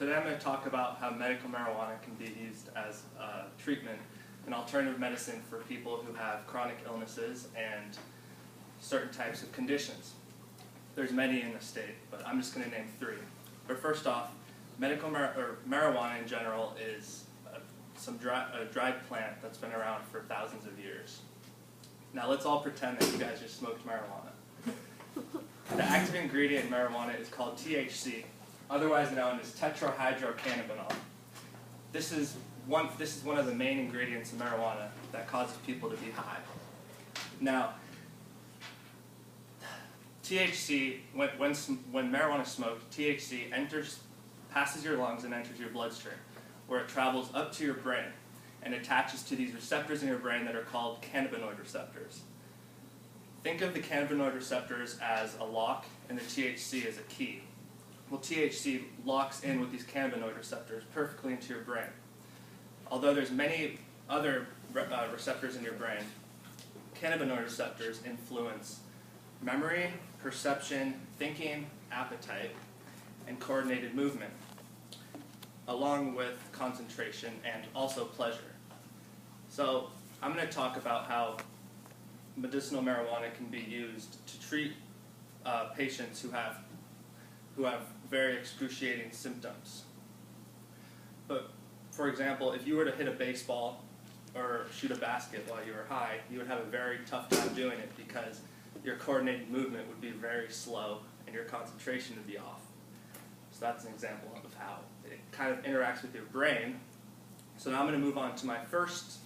Today I'm going to talk about how medical marijuana can be used as treatment and alternative medicine for people who have chronic illnesses and certain types of conditions. There's many in the state, but I'm just going to name three. But first off, marijuana in general is a dried plant that's been around for thousands of years. Now let's all pretend that you guys just smoked marijuana. The active ingredient in marijuana is called THC, otherwise known as tetrahydrocannabinol. This is one of the main ingredients in marijuana that causes people to be high. Now, THC, when marijuana is smoked, THC passes your lungs and enters your bloodstream, where it travels up to your brain and attaches to these receptors in your brain that are called cannabinoid receptors. Think of the cannabinoid receptors as a lock and the THC as a key. Well, THC locks in with these cannabinoid receptors perfectly into your brain. Although there's many other receptors in your brain, cannabinoid receptors influence memory, perception, thinking, appetite, and coordinated movement, along with concentration and also pleasure. So I'm going to talk about how medicinal marijuana can be used to treat patients who have very excruciating symptoms. But for example, if you were to hit a baseball or shoot a basket while you were high, you would have a very tough time doing it because your coordinated movement would be very slow and your concentration would be off. So that's an example of how it kind of interacts with your brain. So now I'm going to move on to my first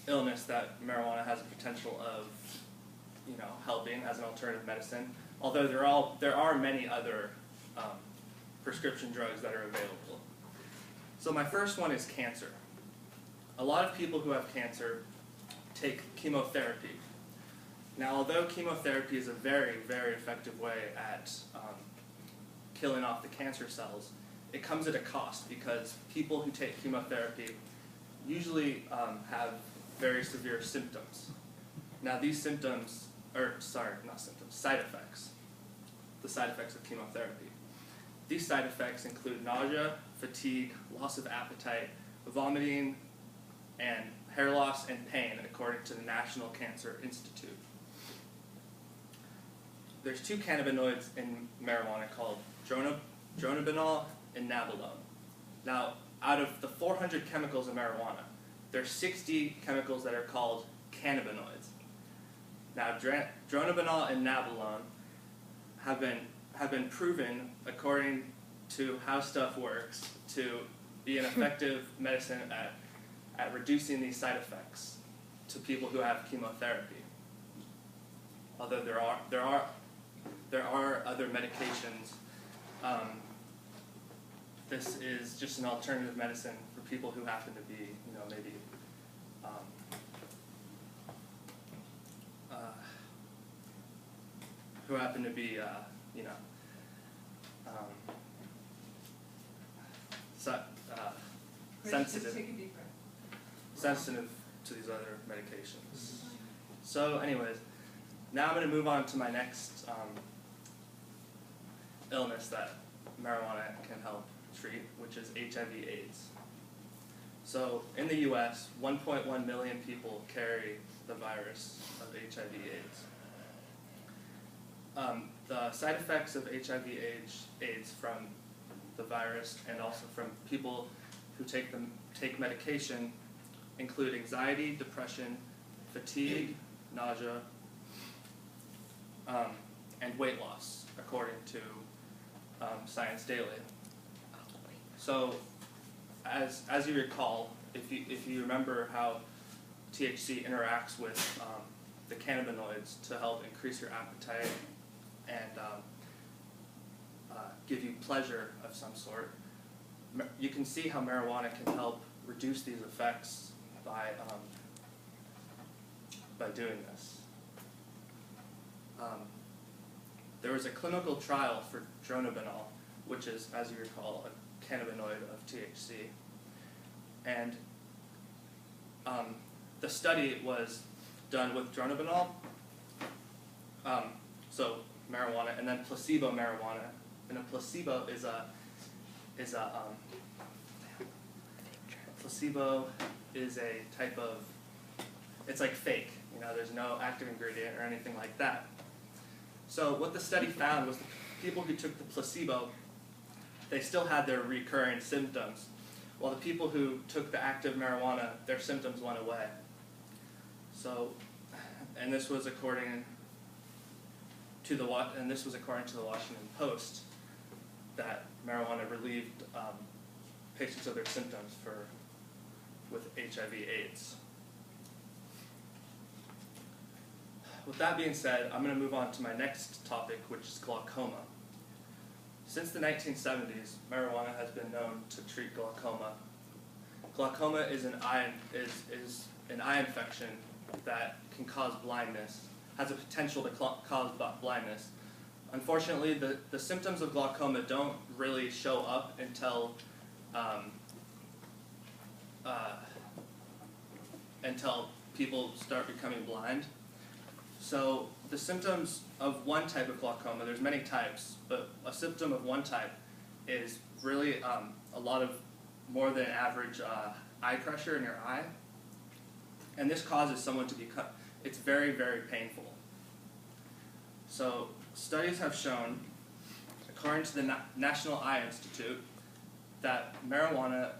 illness that marijuana has a potential of, helping as an alternative medicine. Although there are many other prescription drugs that are available. So my first one is cancer. A lot of people who have cancer take chemotherapy. Now, although chemotherapy is a very, very effective way at killing off the cancer cells, it comes at a cost because people who take chemotherapy usually have very severe symptoms. Now, these side effects. The side effects of chemotherapy. These side effects include nausea, fatigue, loss of appetite, vomiting, and hair loss and pain, according to the National Cancer Institute. There's two cannabinoids in marijuana called dronabinol and nabilone. Now, out of the 400 chemicals in marijuana, there's 60 chemicals that are called cannabinoids. Now, dronabinol and nabilone have been proven, according to how stuff works, to be an effective medicine at reducing these side effects to people who have chemotherapy. Although there are other medications, this is just an alternative medicine for people who happen to be, maybe sensitive to these other medications. So anyways, now I'm going to move on to my next illness that marijuana can help treat, which is HIV/AIDS. So in the US, 1.1 million people carry the virus of HIV/AIDS. The side effects of HIV/AIDS from the virus and also from people who take medication include anxiety, depression, fatigue, nausea, and weight loss, according to Science Daily. So, as you recall, if you remember how THC interacts with the cannabinoids to help increase your appetite and give you pleasure of some sort, you can see how marijuana can help reduce these effects by doing this. There was a clinical trial for dronabinol, which is, as you recall, a cannabinoid of THC, and the study was done with dronabinol, so marijuana, and then placebo marijuana. And a placebo is placebo is a type of, it's like fake, there's no active ingredient or anything like that. So what the study found was the people who took the placebo, they still had their recurring symptoms, while the people who took the active marijuana, their symptoms went away. So, and this was according to the Washington Post, that marijuana relieved patients of their symptoms with HIV/AIDS. With that being said, I'm going to move on to my next topic, which is glaucoma. Since the 1970s, marijuana has been known to treat glaucoma. Glaucoma is an eye infection that can cause blindness, has a potential to cause blindness. Unfortunately, the symptoms of glaucoma don't really show up until people start becoming blind. So the symptoms of one type of glaucoma, there's many types, but a symptom of one type is really a lot of more than average eye pressure in your eye. And this causes someone to become, it's very, very painful. So studies have shown, according to the National Eye Institute, that marijuana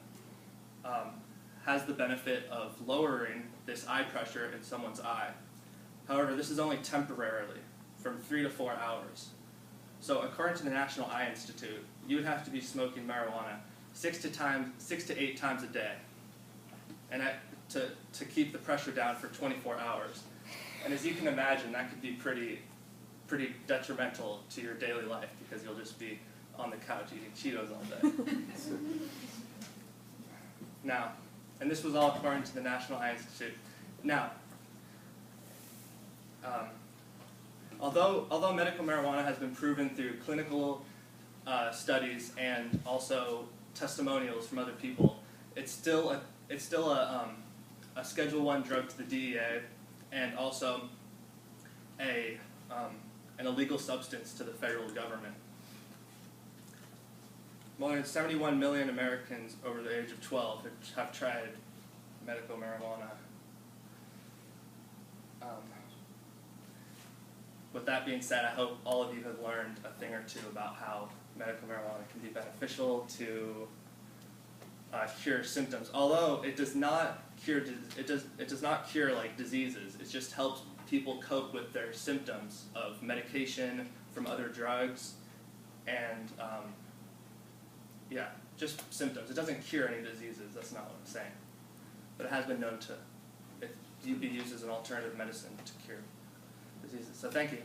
has the benefit of lowering this eye pressure in someone's eye. However, this is only temporarily, from 3 to 4 hours. So according to the National Eye Institute, you would have to be smoking marijuana 6 to 8 times a day, and to keep the pressure down for 24 hours. And as you can imagine, that could be pretty detrimental to your daily life, because you'll just be on the couch eating Cheetos all day. Now, and this was all according to the National Eye Institute. Now, although medical marijuana has been proven through clinical studies and also testimonials from other people, it's still a Schedule I drug to the DEA, and also an illegal substance to the federal government. More than 71 million Americans over the age of 12 have tried medical marijuana. With that being said, I hope all of you have learned a thing or two about how medical marijuana can be beneficial to cure symptoms. Although it does not cure, it does not cure like diseases. It just helps people cope with their symptoms of medication from other drugs, and just symptoms. It doesn't cure any diseases. That's not what I'm saying. But it has been known to be used as an alternative medicine to cure diseases. So thank you.